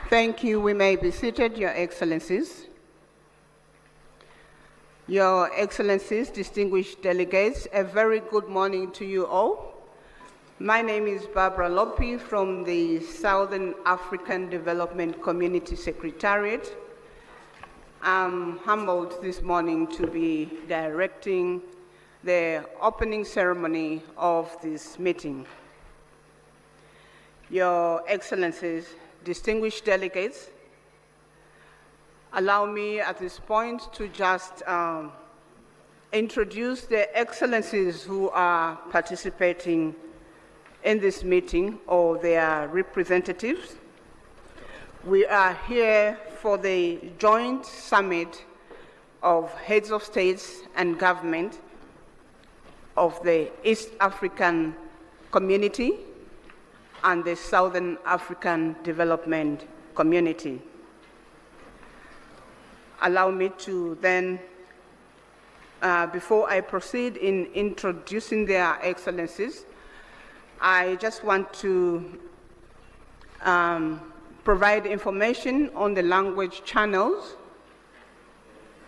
Thank you. We may be seated, Your Excellencies. Your Excellencies, distinguished delegates, a very good morning to you all. My name is Barbara Lopi from the Southern African Development Community Secretariat. I'm humbled this morning to be directing the opening ceremony of this meeting. Your Excellencies, distinguished delegates, allow me at this point to just introduce the excellencies who are participating in this meeting or their representatives. We are here for the joint summit of heads of states and government of the East African Community and the Southern African Development Community. Allow me to then, before I proceed in introducing their excellencies, I just want to provide information on the language channels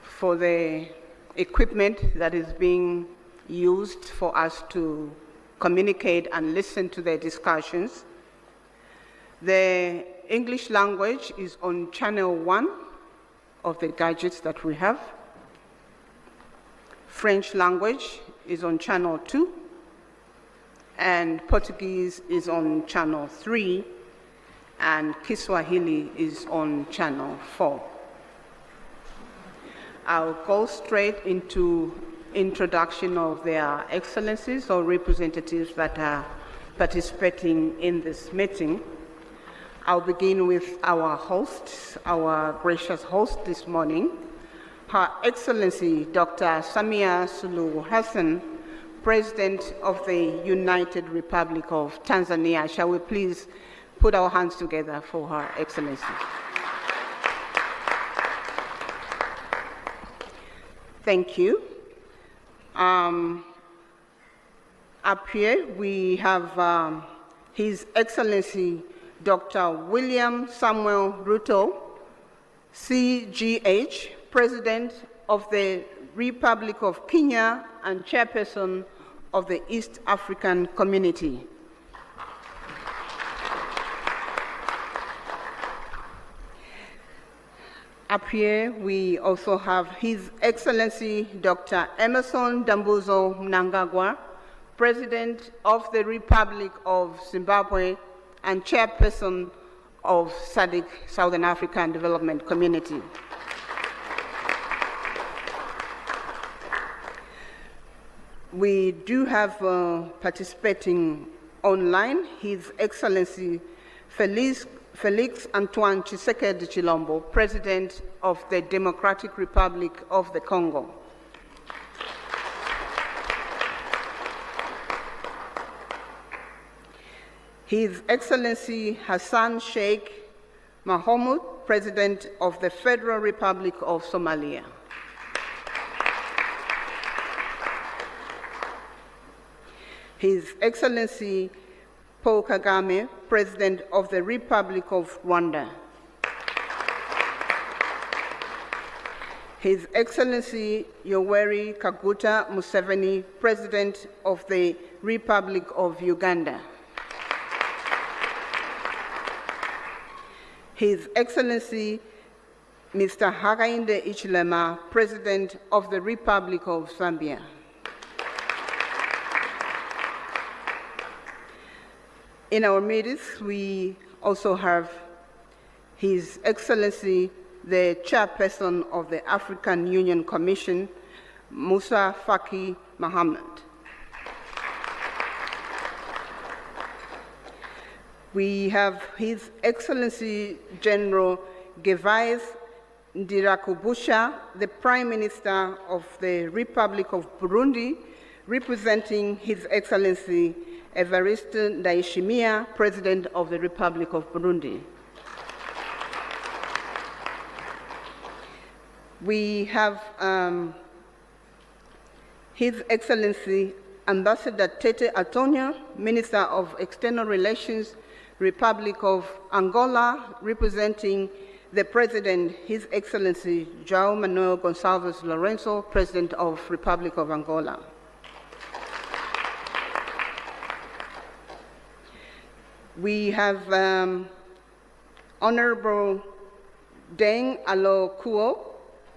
for the equipment that is being used for us to communicate and listen to their discussions. The English language is on channel 1 of the gadgets that we have. French language is on channel 2, and Portuguese is on channel 3, and Kiswahili is on channel 4. I'll go straight into introduction of their excellencies or representatives that are participating in this meeting. I'll begin with our host, our gracious host this morning, Her Excellency Dr. Samia Suluhu Hassan, President of the United Republic of Tanzania. Shall we please put our hands together for Her Excellency? Thank you. Up here we have His Excellency Dr. William Samuel Ruto, CGH, President of the Republic of Kenya and Chairperson of the East African Community. Up here, we also have His Excellency Dr. Emerson Dambuzo Mnangagwa, President of the Republic of Zimbabwe and Chairperson of SADC, Southern African Development Community. We do have participating online His Excellency Felix Antoine Tshisekedi Chilombo, President of the Democratic Republic of the Congo. His Excellency Hassan Sheikh Mohamud, President of the Federal Republic of Somalia. His Excellency Paul Kagame, President of the Republic of Rwanda. His Excellency Yoweri Kaguta Museveni, President of the Republic of Uganda. His Excellency Mr. Hakainde Hichilema, President of the Republic of Zambia. In our midst, we also have His Excellency, the Chairperson of the African Union Commission, Musa Faki Mohammed. We have His Excellency General Gervais Ndirakubusha, the Prime Minister of the Republic of Burundi, representing His Excellency Evariste Ndayishimiye, President of the Republic of Burundi. We have His Excellency Ambassador Tete Antonio, Minister of External Relations, Republic of Angola, representing the President, His Excellency João Manuel Gonçalves Lourenço, President of Republic of Angola. We have Honorable Deng Alo Kuo,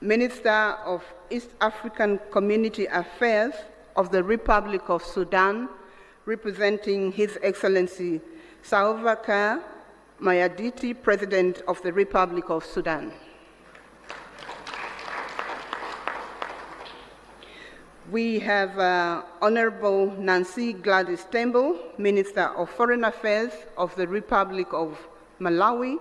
Minister of East African Community Affairs of the Republic of Sudan, representing His Excellency Salva Mayarditi, President of the Republic of Sudan. We have Honorable Nancy Gladys Tembo, Minister of Foreign Affairs of the Republic of Malawi,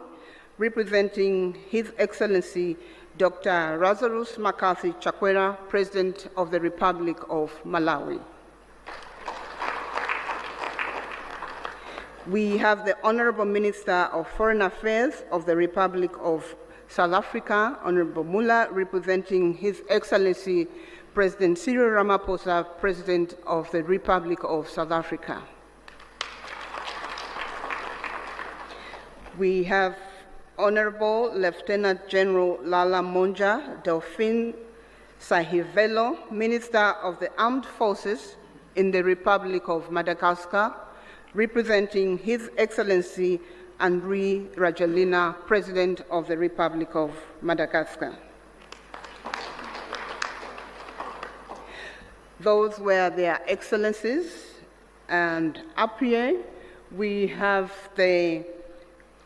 representing His Excellency Dr. Lazarus McCarthy Chakwera, President of the Republic of Malawi. We have the Honorable Minister of Foreign Affairs of the Republic of South Africa, Honorable Mula, representing His Excellency President Cyril Ramaphosa, President of the Republic of South Africa. We have Honorable Lieutenant General Lala Monja Delphine Sahivelo, Minister of the Armed Forces in the Republic of Madagascar, representing His Excellency Andry Rajoelina, President of the Republic of Madagascar. Those were their excellencies, and up here we have the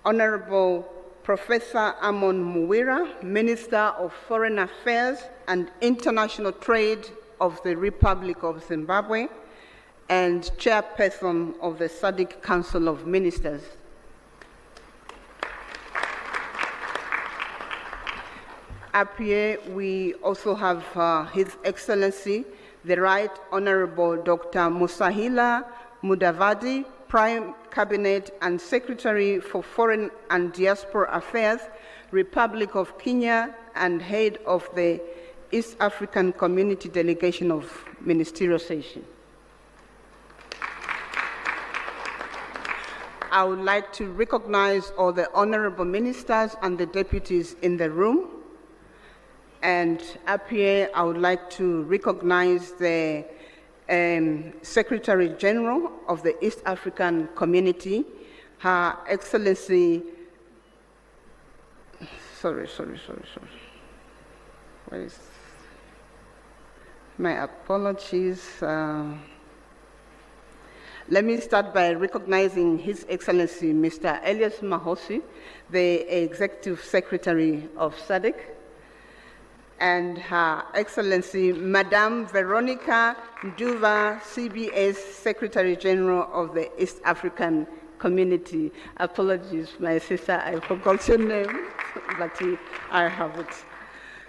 Honorable Professor Amon Muwira, Minister of Foreign Affairs and International Trade of the Republic of Zimbabwe, and Chairperson of the SADC Council of Ministers. Up here we also have His Excellency, the Right Honorable Dr. Musahila Mudavadi, Prime Cabinet and Secretary for Foreign and Diaspora Affairs, Republic of Kenya, and Head of the East African Community Delegation of Ministerial Session. I would like to recognize all the honorable ministers and the deputies in the room. And up here, I would like to recognize the Secretary General of the East African Community, Her Excellency, Where is, my apologies. Let me start by recognizing His Excellency, Mr. Elias Mahosi, the Executive Secretary of SADC, and Her Excellency, Madame Veronica Nduva, CBS Secretary General of the East African Community. Apologies, my sister, I forgot your name, but I have it.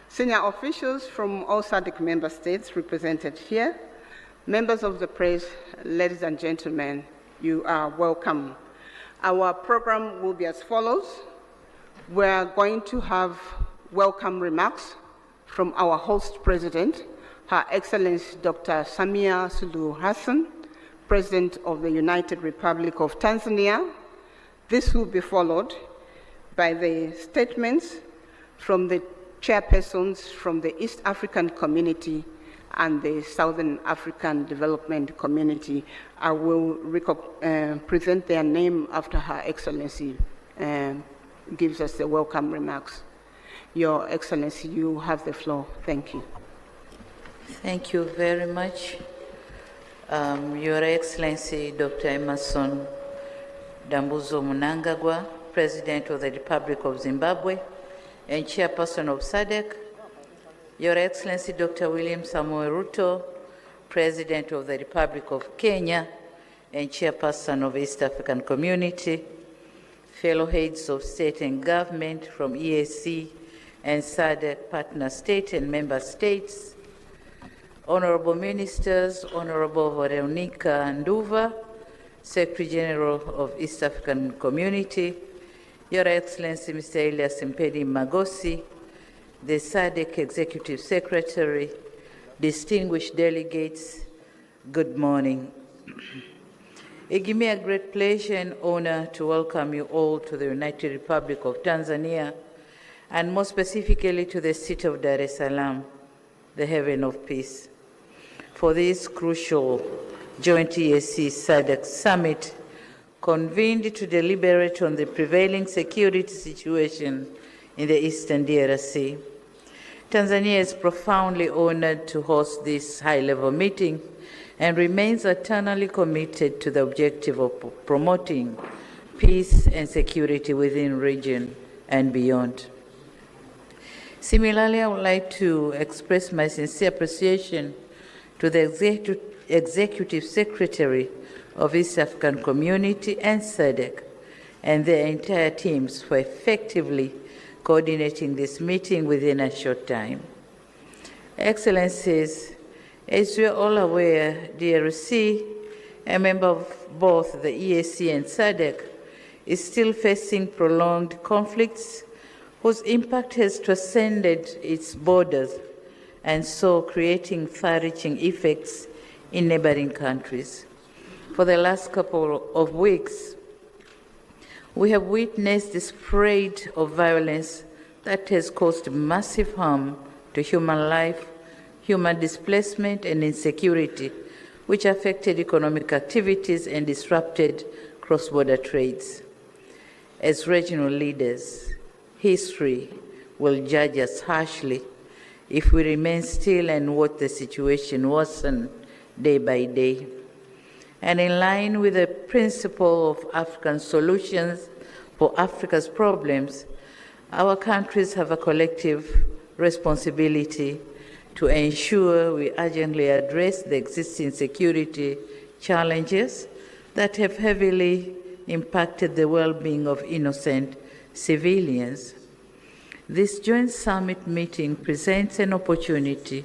Senior officials from all SADC member states represented here, members of the press, ladies and gentlemen, you are welcome. Our program will be as follows. We are going to have welcome remarks from our host president, Her Excellency Dr. Samia Suluhu Hassan, President of the United Republic of Tanzania. This will be followed by the statements from the chairpersons from the East African Community and the Southern African Development Community. I will present their name after Her Excellency gives us the welcome remarks. Your Excellency, you have the floor. Thank you. Thank you very much. Your Excellency, Dr. Emerson Dambuzo Mnangagwa, President of the Republic of Zimbabwe and Chairperson of SADC, Your Excellency, Dr. William Samoei Ruto, President of the Republic of Kenya and Chairperson of East African Community, fellow heads of state and government from EAC and SADC partner state and member states, honorable ministers, Honorable Veronica Nduva, Secretary General of East African Community, Your Excellency Mr. Elias Mpedi Magosi, the SADC Executive Secretary, distinguished delegates, good morning. It gives me a great pleasure and honor to welcome you all to the United Republic of Tanzania, and more specifically to the city of Dar es Salaam, the haven of peace, for this crucial joint EAC SADC summit convened to deliberate on the prevailing security situation in the Eastern DRC. Tanzania is profoundly honored to host this high-level meeting and remains eternally committed to the objective of promoting peace and security within the region and beyond. Similarly, I would like to express my sincere appreciation to the Executive Secretary of East African Community and SADC and their entire teams for effectively coordinating this meeting within a short time. Excellencies, as we are all aware, DRC, a member of both the EAC and SADC, is still facing prolonged conflicts whose impact has transcended its borders and so creating far-reaching effects in neighboring countries. For the last couple of weeks, we have witnessed the spread of violence that has caused massive harm to human life, human displacement, and insecurity, which affected economic activities and disrupted cross-border trades. As regional leaders, history will judge us harshly if we remain still and watch the situation worsen day by day. And in line with the principle of African solutions for Africa's problems, our countries have a collective responsibility to ensure we urgently address the existing security challenges that have heavily impacted the well-being of innocent civilians. This joint summit meeting presents an opportunity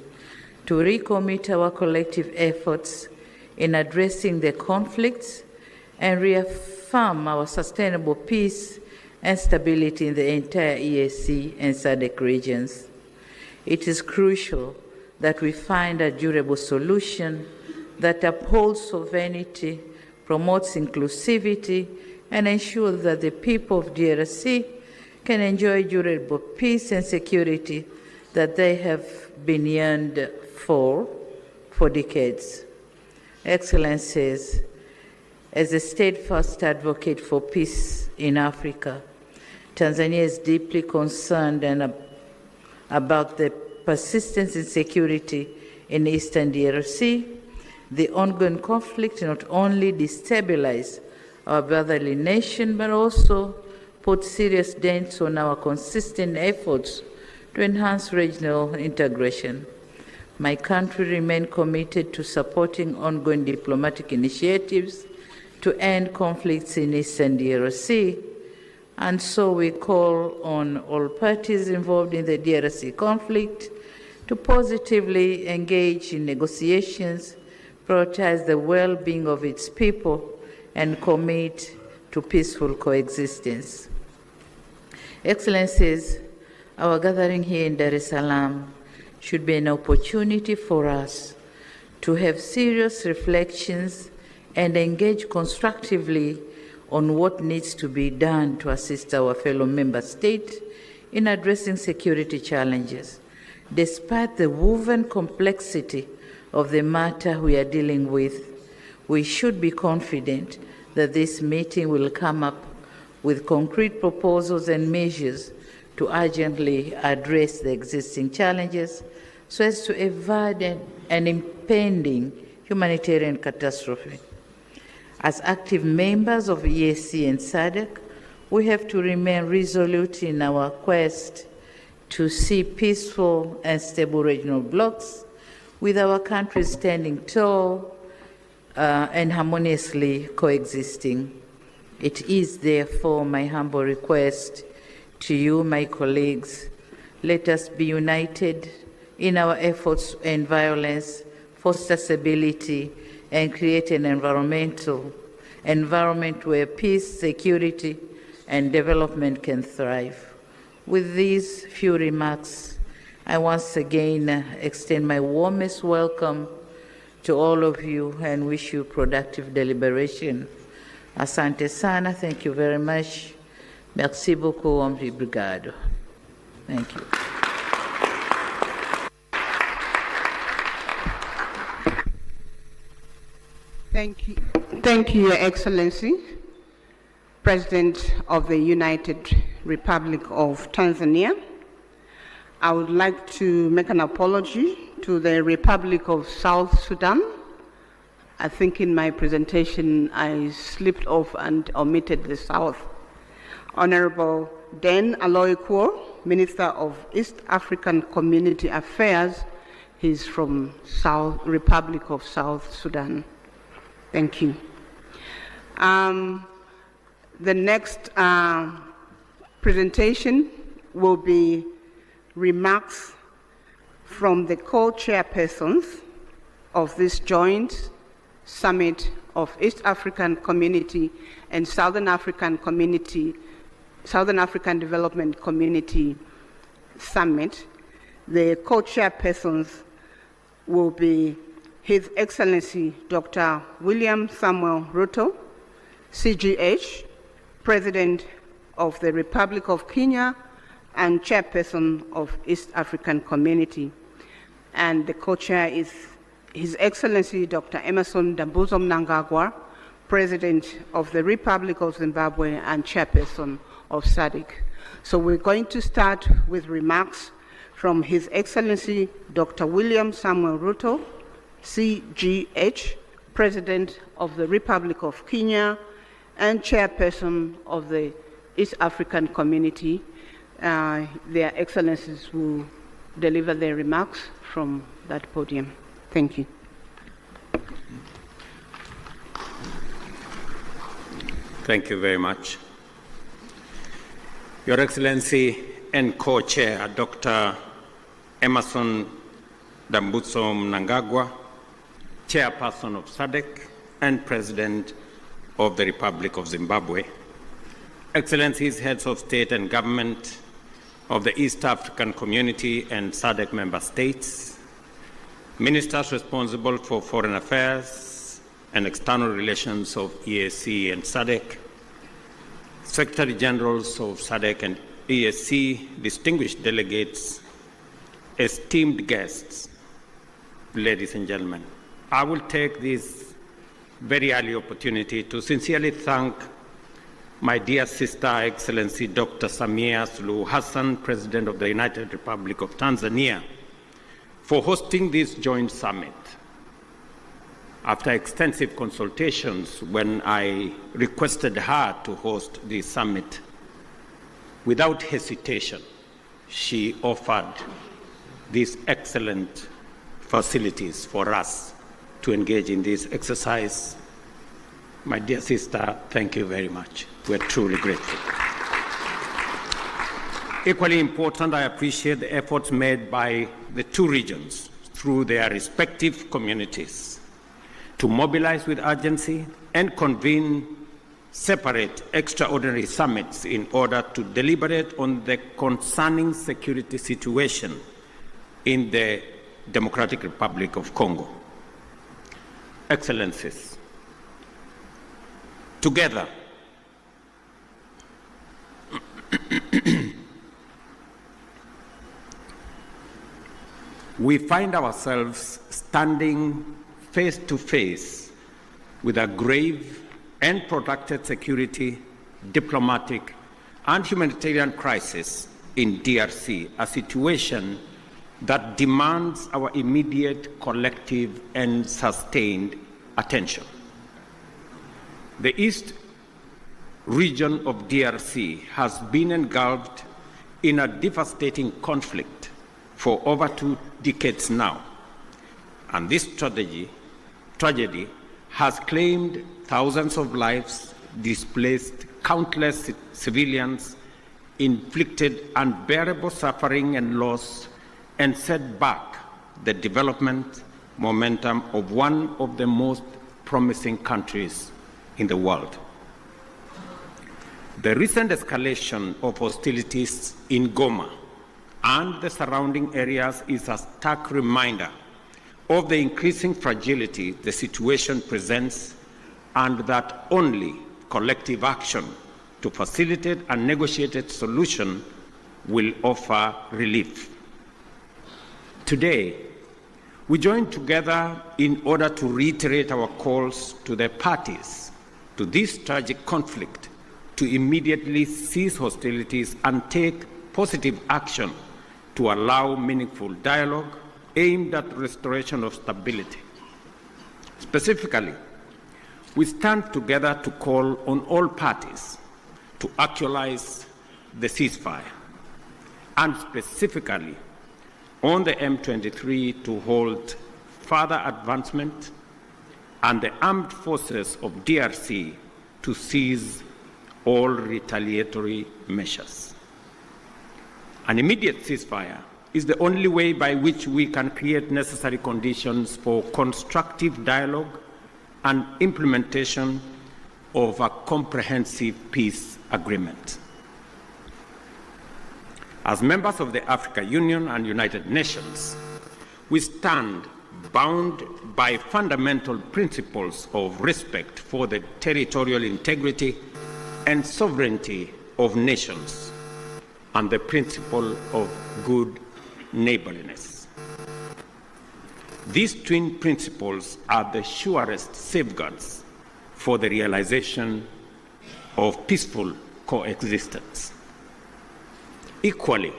to recommit our collective efforts in addressing the conflicts and reaffirm our sustainable peace and stability in the entire EAC and SADC regions. It is crucial that we find a durable solution that upholds sovereignty, promotes inclusivity, and ensures that the people of DRC can enjoy durable peace and security that they have been yearned for decades. Excellencies, as a steadfast advocate for peace in Africa, Tanzania is deeply concerned about the persistent insecurity in Eastern DRC. The ongoing conflict not only destabilizes our brotherly nation, but also puts serious dents on our consistent efforts to enhance regional integration. My country remains committed to supporting ongoing diplomatic initiatives to end conflicts in Eastern DRC, and so we call on all parties involved in the DRC conflict to positively engage in negotiations, prioritize the well-being of its people, and commit to peaceful coexistence. Excellencies, our gathering here in Dar es Salaam should be an opportunity for us to have serious reflections and engage constructively on what needs to be done to assist our fellow member states in addressing security challenges. Despite the woven complexity of the matter we are dealing with, we should be confident that this meeting will come up with concrete proposals and measures to urgently address the existing challenges so as to avoid an impending humanitarian catastrophe. As active members of EAC and SADC, we have to remain resolute in our quest to see peaceful and stable regional blocs, with our countries standing tall and harmoniously coexisting. It is therefore my humble request to you, my colleagues, let us be united in our efforts to end violence, foster stability, and create an environment where peace, security, and development can thrive. With these few remarks, I once again extend my warmest welcome to all of you and wish you productive deliberation. Asante sana. Thank you very much. Merci beaucoup, obrigado. Thank you. Thank you, Your Excellency, President of the United Republic of Tanzania. I would like to make an apology to the Republic of South Sudan. I think in my presentation I slipped off and omitted the South. Honorable Den Aloyekuo, Minister of East African Community Affairs, he's from Republic of South Sudan. Thank you. The next presentation will be remarks from the co-chairpersons of this joint summit of East African Community and Southern African Development Community Summit. The co-chairpersons will be His Excellency Dr. William Samuel Ruto, CGH, President of the Republic of Kenya and Chairperson of East African Community. And the co-chair is His Excellency Dr. Emmerson Dambuzo Mnangagwa, President of the Republic of Zimbabwe and Chairperson of SADC. So we're going to start with remarks from His Excellency Dr. William Samuel Ruto, CGH, President of the Republic of Kenya and Chairperson of the East African Community. Their Excellencies will deliver their remarks from that podium. Thank you. Thank you very much. Your Excellency and Co-Chair, Dr. Emmerson Dambuzo Mnangagwa, Chairperson of SADC and President of the Republic of Zimbabwe, Excellencies, Heads of State and Government of the East African Community and SADC member states, Ministers responsible for Foreign Affairs and External Relations of EAC and SADC, Secretary Generals of SADC and EAC, distinguished delegates, esteemed guests, ladies and gentlemen. I will take this very early opportunity to sincerely thank my dear sister, Excellency Dr. Samia Suluhu Hassan, President of the United Republic of Tanzania, for hosting this joint summit. After extensive consultations, when I requested her to host this summit, without hesitation, she offered these excellent facilities for us to engage in this exercise. My dear sister, thank you very much. We're truly grateful. Equally important, I appreciate the efforts made by the two regions through their respective communities to mobilize with urgency and convene separate extraordinary summits in order to deliberate on the concerning security situation in the Democratic Republic of Congo. Excellencies, together, we find ourselves standing face to face with a grave and protracted security, diplomatic, and humanitarian crisis in DRC, a situation that demands our immediate, collective, and sustained attention. The East region of DRC has been engulfed in a devastating conflict for over 2 decades now, and this tragedy has claimed thousands of lives, displaced countless civilians, inflicted unbearable suffering and loss, and set back the development momentum of one of the most promising countries in the world. The recent escalation of hostilities in Goma and the surrounding areas is a stark reminder of the increasing fragility the situation presents, and that only collective action to facilitate a negotiated solution will offer relief. Today, we join together in order to reiterate our calls to the parties to this tragic conflict to immediately cease hostilities and take positive action to allow meaningful dialogue aimed at restoration of stability. Specifically, we stand together to call on all parties to actualize the ceasefire, and specifically on the M23 to hold further advancement and the armed forces of DRC to cease all retaliatory measures. An immediate ceasefire is the only way by which we can create necessary conditions for constructive dialogue and implementation of a comprehensive peace agreement. As members of the African Union and United Nations, we stand bound by fundamental principles of respect for the territorial integrity and sovereignty of nations and the principle of good neighborliness. These twin principles are the surest safeguards for the realization of peaceful coexistence. Equally,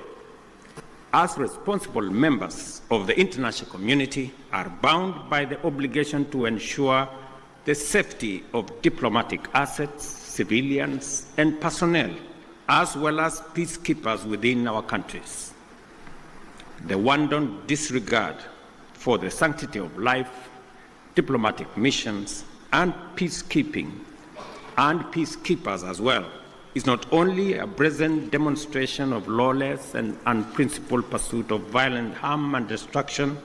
as responsible members of the international community are bound by the obligation to ensure the safety of diplomatic assets, civilians, and personnel, as well as peacekeepers within our countries. The wanton disregard for the sanctity of life, diplomatic missions, and peacekeeping, and peacekeepers as well, is not only a brazen demonstration of lawless and unprincipled pursuit of violent harm and destruction,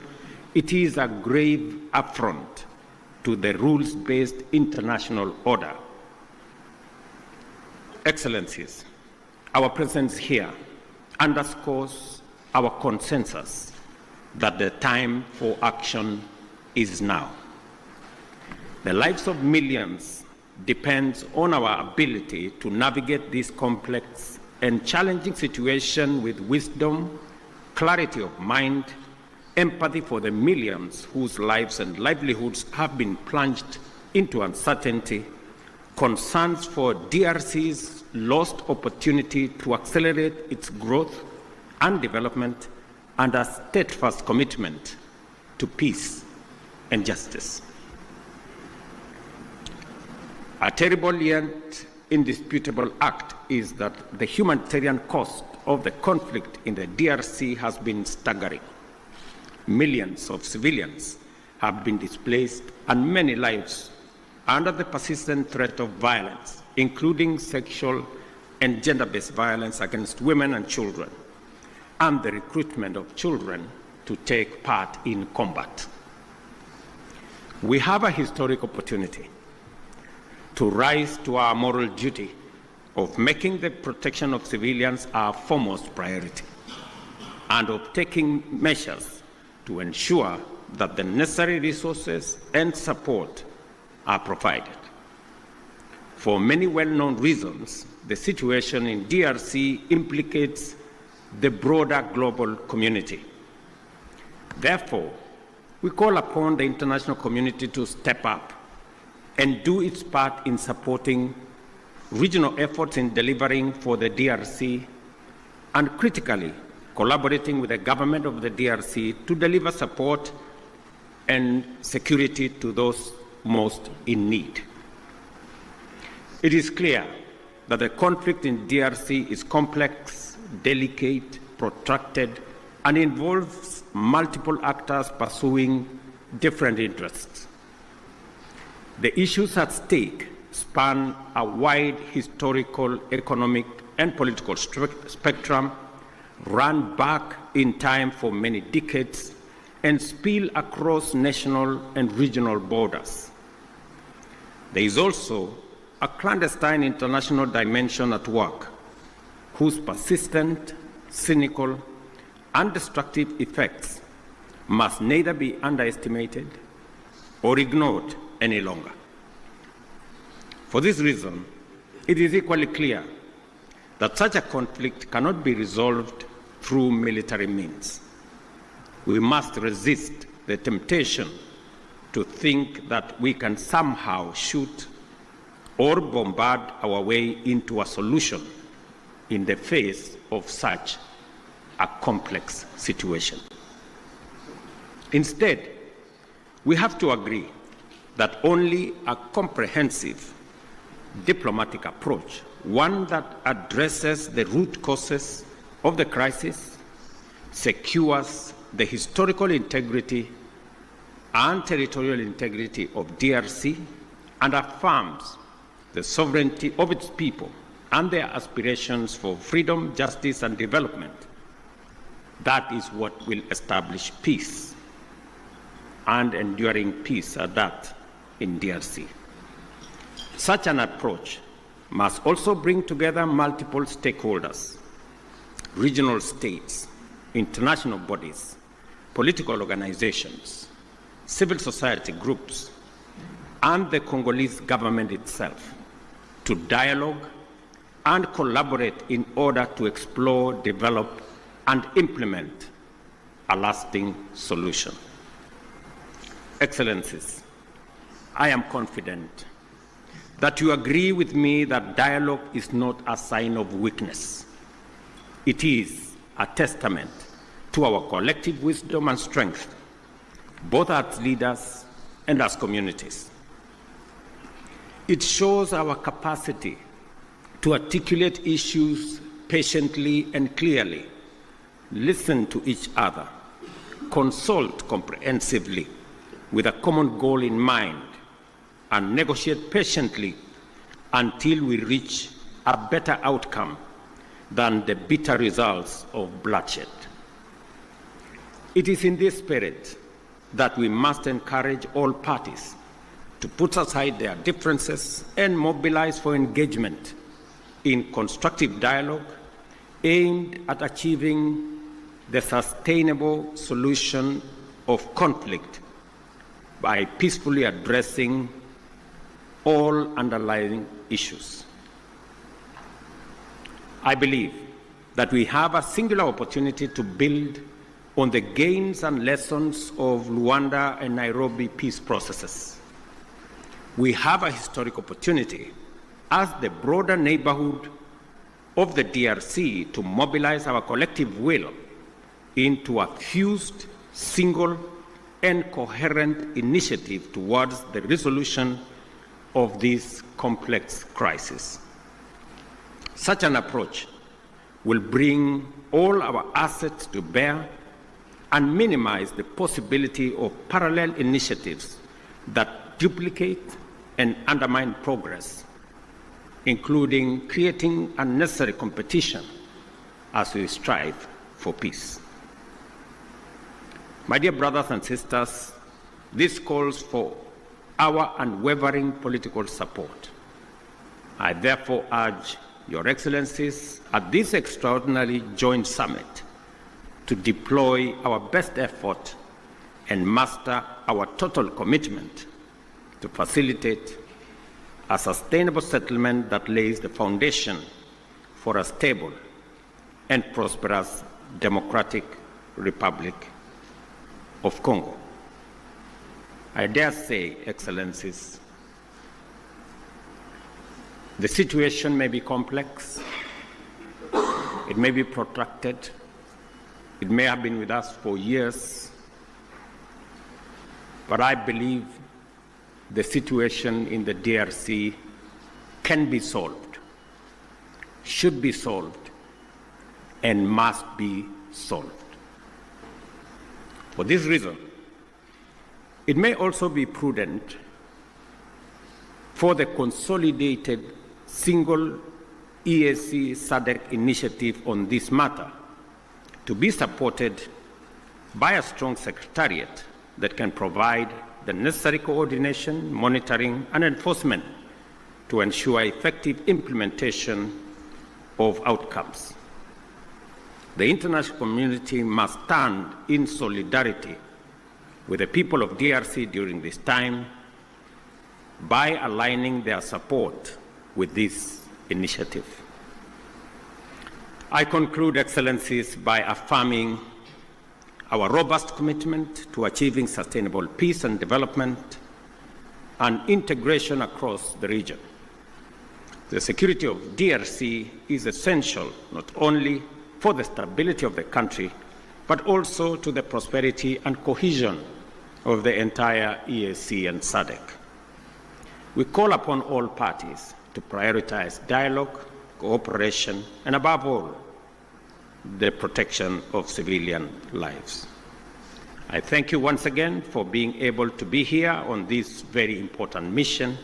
it is a grave affront to the rules-based international order. Excellencies, our presence here underscores our consensus that the time for action is now. The lives of millions depends on our ability to navigate this complex and challenging situation with wisdom, clarity of mind, empathy for the millions whose lives and livelihoods have been plunged into uncertainty, concerns for DRC's lost opportunity to accelerate its growth and development, and a steadfast commitment to peace and justice. A terrible yet indisputable act is that the humanitarian cost of the conflict in the DRC has been staggering. Millions of civilians have been displaced and many lives under the persistent threat of violence, including sexual and gender-based violence against women and children, and the recruitment of children to take part in combat. We have a historic opportunity to rise to our moral duty of making the protection of civilians our foremost priority, and of taking measures to ensure that the necessary resources and support are provided. For many well-known reasons, the situation in DRC implicates the broader global community. Therefore, we call upon the international community to step up and do its part in supporting regional efforts in delivering for the DRC, and critically collaborating with the government of the DRC to deliver support and security to those most in need. It is clear that the conflict in DRC is complex, delicate, protracted, and involves multiple actors pursuing different interests. The issues at stake span a wide historical, economic, and political spectrum, run back in time for many decades, and spill across national and regional borders. There is also a clandestine international dimension at work, whose persistent, cynical, and destructive effects must neither be underestimated or ignored any longer. For this reason, it is equally clear that such a conflict cannot be resolved through military means. We must resist the temptation to think that we can somehow shoot or bombard our way into a solution in the face of such a complex situation. Instead, we have to agree that only a comprehensive diplomatic approach, one that addresses the root causes of the crisis, secures the historical integrity and territorial integrity of DRC, and affirms the sovereignty of its people and their aspirations for freedom, justice, and development. That is what will establish peace, and enduring peace at that, in DRC. Such an approach must also bring together multiple stakeholders, regional states, international bodies, political organizations, civil society groups, and the Congolese government itself to dialogue and collaborate in order to explore, develop, and implement a lasting solution. Excellencies, I am confident that you agree with me that dialogue is not a sign of weakness. It is a testament to our collective wisdom and strength, both as leaders and as communities. It shows our capacity to articulate issues patiently and clearly, listen to each other, consult comprehensively with a common goal in mind, and negotiate patiently until we reach a better outcome than the bitter results of bloodshed. It is in this spirit that we must encourage all parties to put aside their differences and mobilize for engagement in constructive dialogue aimed at achieving the sustainable solution of conflict by peacefully addressing all underlying issues. I believe that we have a singular opportunity to build on the gains and lessons of Luanda and Nairobi peace processes. We have a historic opportunity as the broader neighborhood of the DRC to mobilize our collective will into a fused, single, and coherent initiative towards the resolution of this complex crisis. Such an approach will bring all our assets to bear and minimize the possibility of parallel initiatives that duplicate and undermine progress, including creating unnecessary competition as we strive for peace. My dear brothers and sisters, this calls for our unwavering political support. I therefore urge Your Excellencies at this extraordinary joint summit to deploy our best effort and muster our total commitment to facilitate a sustainable settlement that lays the foundation for a stable and prosperous Democratic Republic of Congo. I dare say, Excellencies, the situation may be complex, it may be protracted, it may have been with us for years, but I believe the situation in the DRC can be solved, should be solved, and must be solved. For this reason, it may also be prudent for the consolidated single EAC SADC initiative on this matter to be supported by a strong secretariat that can provide the necessary coordination, monitoring, and enforcement to ensure effective implementation of outcomes. The international community must stand in solidarity with the people of DRC during this time by aligning their support with this initiative. I conclude, Excellencies, by affirming our robust commitment to achieving sustainable peace and development and integration across the region. The security of DRC is essential not only for the stability of the country, but also to the prosperity and cohesion of the entire EAC and SADC. We call upon all parties to prioritize dialogue, cooperation, and above all, the protection of civilian lives. I thank you once again for being able to be here on this very important mission.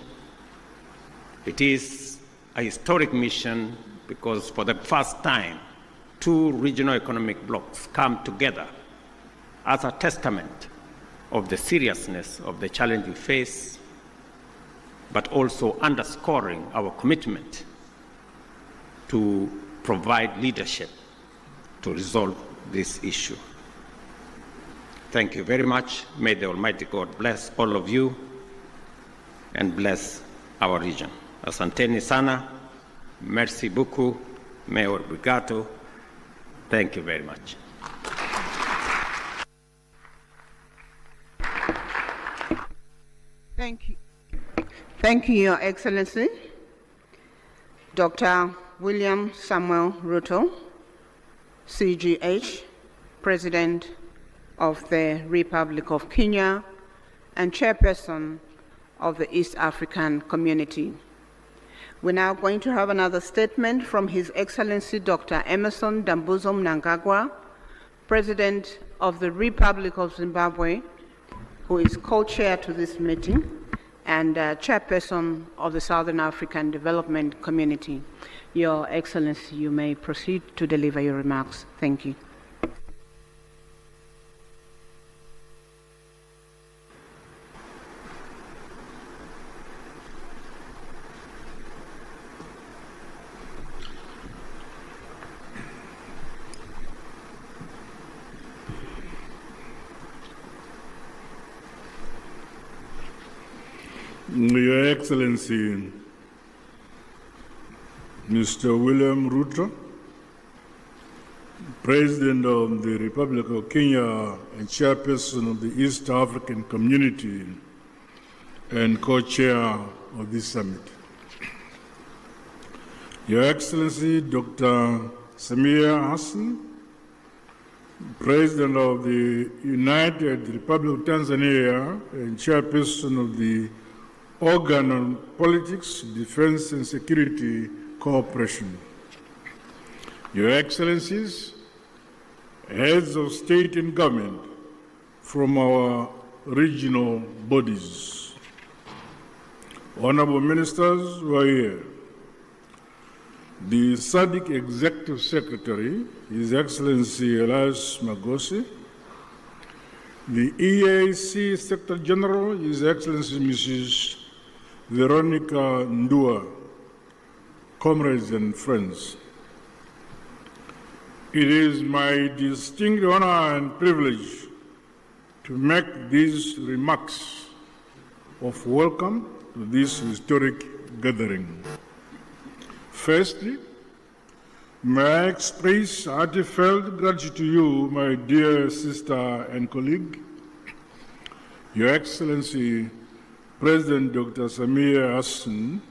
It is a historic mission because for the first time, two regional economic blocs come together as a testament of the seriousness of the challenge we face, but also underscoring our commitment to provide leadership to resolve this issue. Thank you very much. May the Almighty God bless all of you and bless our region. Asanteni sana, merci beaucoup, Mayor Brigato. Thank you very much. Thank you. Thank you, Your Excellency. Dr. William Samuel Ruto, CGH, President of the Republic of Kenya and Chairperson of the East African Community. We're now going to have another statement from His Excellency Dr. Emmerson Dambuzo Mnangagwa, President of the Republic of Zimbabwe, who is co-chair to this meeting and chairperson of the Southern African Development Community. Your Excellency, you may proceed to deliver your remarks. Thank you. Your Excellency, Mr. William Ruto, President of the Republic of Kenya and Chairperson of the East African Community and co-chair of this summit. Your Excellency, Dr. Samia Hassan, President of the United Republic of Tanzania and Chairperson of the Organ on Politics, Defense and Security Cooperation. Your Excellencies, heads of state and government from our regional bodies, honorable ministers who are here, the SADC Executive Secretary, His Excellency Elias Magosi, the EAC Secretary General, His Excellency Mrs. Veronica Ndua, comrades and friends. It is my distinct honor and privilege to make these remarks of welcome to this historic gathering. Firstly, may I express heartfelt gratitude to you, my dear sister and colleague, Your Excellency, President Dr. Samia Hassan,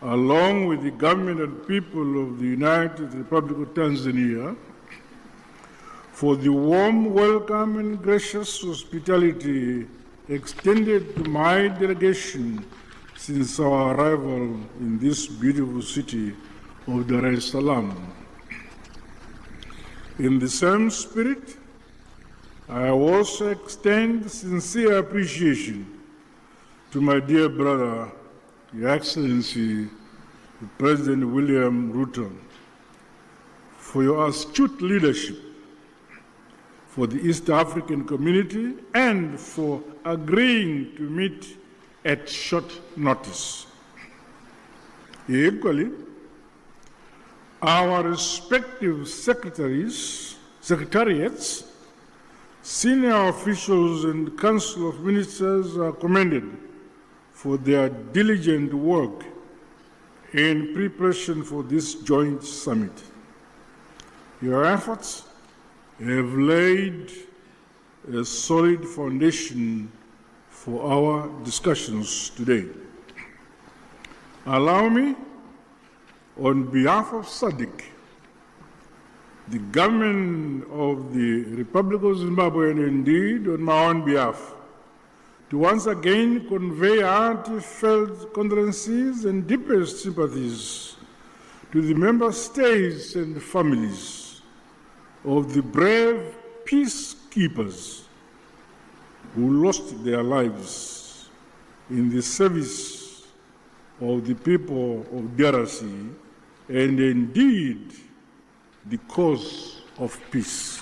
along with the government and people of the United Republic of Tanzania, for the warm welcome and gracious hospitality extended to my delegation since our arrival in this beautiful city of Dar es Salaam. In the same spirit, I also extend sincere appreciation to my dear brother, Your Excellency, President William Ruto, for your astute leadership for the East African community and for agreeing to meet at short notice. Equally, our respective secretariats Senior officials and Council of Ministers are commended for their diligent work in preparation for this joint summit. Your efforts have laid a solid foundation for our discussions today. Allow me, on behalf of SADC, the government of the Republic of Zimbabwe, and indeed on my own behalf, to once again convey heartfelt condolences and deepest sympathies to the member states and families of the brave peacekeepers who lost their lives in the service of the people of DRC and indeed the cause of peace.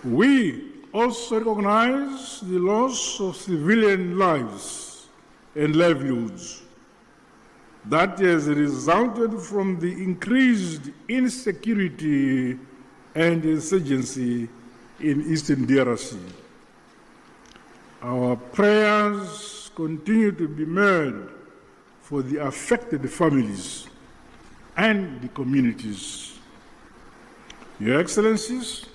We also recognize the loss of civilian lives and livelihoods that has resulted from the increased insecurity and insurgency in Eastern DRC. Our prayers continue to be made for the affected families and the communities. Your Excellencies,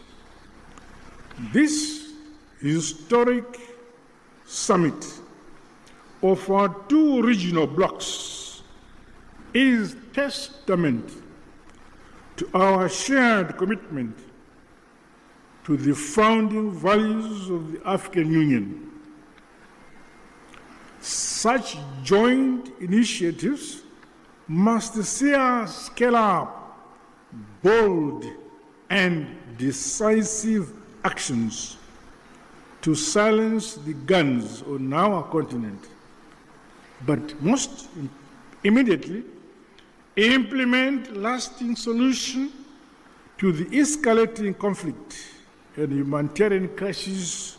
this historic summit of our two regional blocs is testament to our shared commitment to the founding values of the African Union. Such joint initiatives must see us scale up bold and decisive actions to silence the guns on our continent, but most immediately implement lasting solutions to the escalating conflict and humanitarian crisis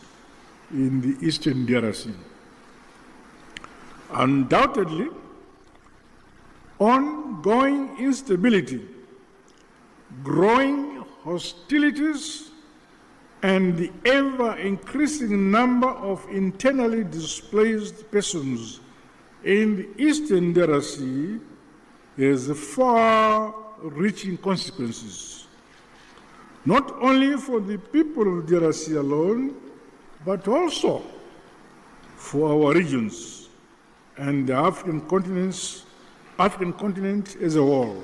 in the Eastern DRC. Undoubtedly, ongoing instability, growing hostilities, and the ever-increasing number of internally displaced persons in the Eastern DRC has far-reaching consequences, not only for the people of DRC alone, but also for our regions and the African continent as a whole.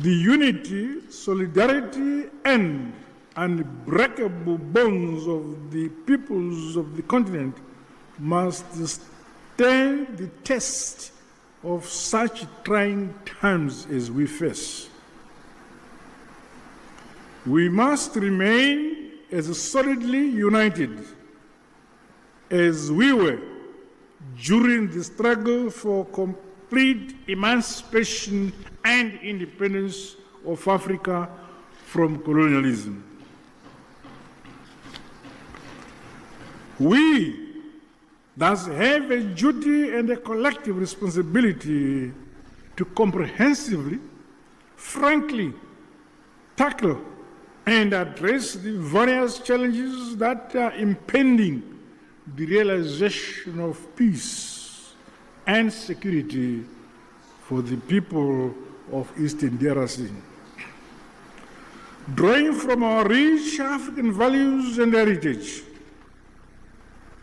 The unity, solidarity, and unbreakable bonds of the peoples of the continent must stand the test of such trying times as we face. We must remain as solidly united as we were during the struggle for complete emancipation and independence of Africa from colonialism. We thus have a duty and a collective responsibility to comprehensively, frankly, tackle and address the various challenges that are impeding the realization of peace and security for the people of Eastern DRC. Drawing from our rich African values and heritage,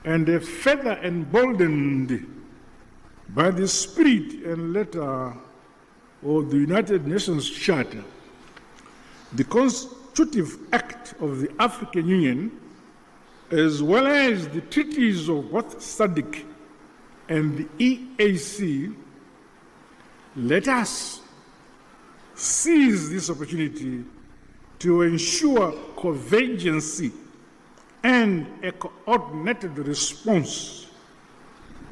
and further emboldened by the spirit and letter of the United Nations Charter, the Constitutive Act of the African Union, as well as the treaties of both SADC and the EAC, let us seize this opportunity to ensure convergence and a coordinated response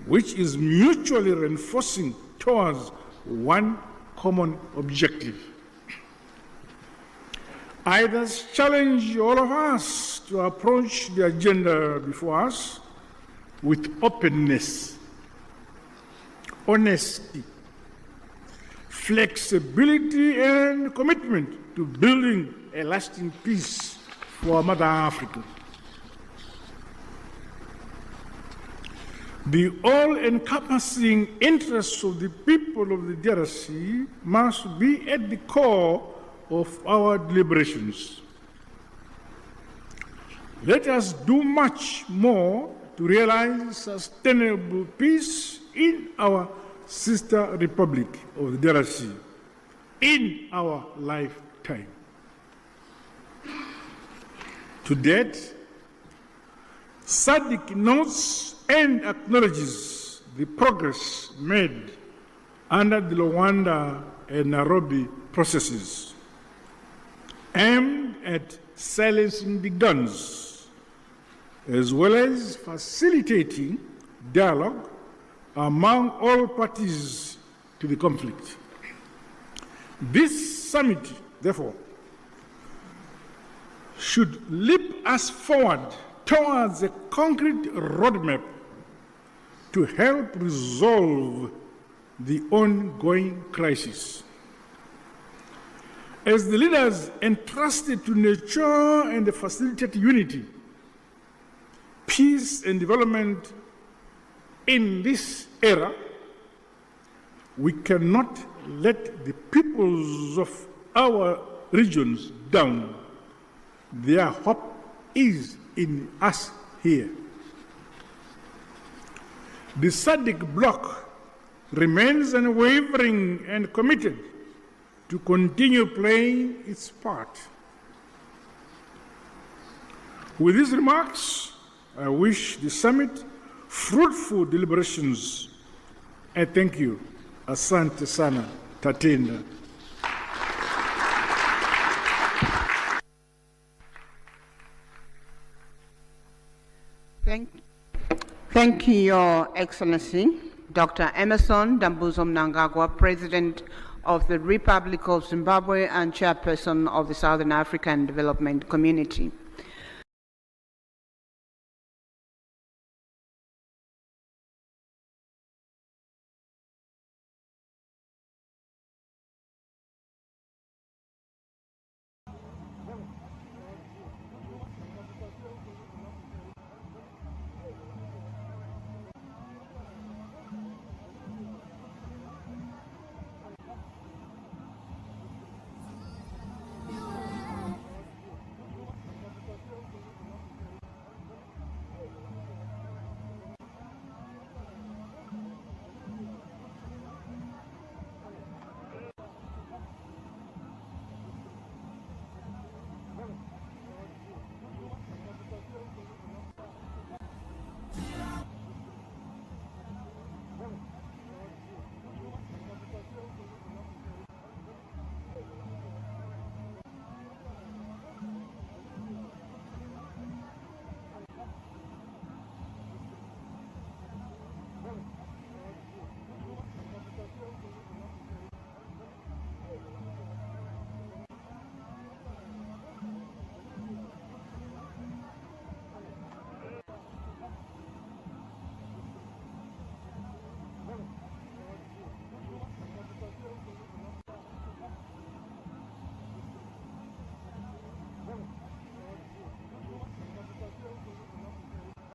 which is mutually reinforcing towards one common objective. I thus challenge all of us to approach the agenda before us with openness, honesty, flexibility and commitment to building a lasting peace for Mother Africa. The all-encompassing interests of the people of the DRC must be at the core of our deliberations. Let us do much more to realize sustainable peace in our sister republic of the DRC in our lifetime. To date, SADC notes and acknowledges the progress made under the Luanda and Nairobi processes aimed at silencing the guns, as well as facilitating dialogue among all parties to the conflict. This summit, therefore, should leap us forward towards a concrete roadmap to help resolve the ongoing crisis. As the leaders entrusted to nurture and facilitate unity, peace and development in this era, we cannot let the peoples of our regions down. Their hope is in us here. The SADC bloc remains unwavering and committed to continue playing its part. With these remarks, I wish the summit fruitful deliberations. I thank you. Asante sana, Tatenda. Thank you, Your Excellency, Dr. Emmerson Dambuzo Mnangagwa, President of the Republic of Zimbabwe and Chairperson of the Southern African Development Community.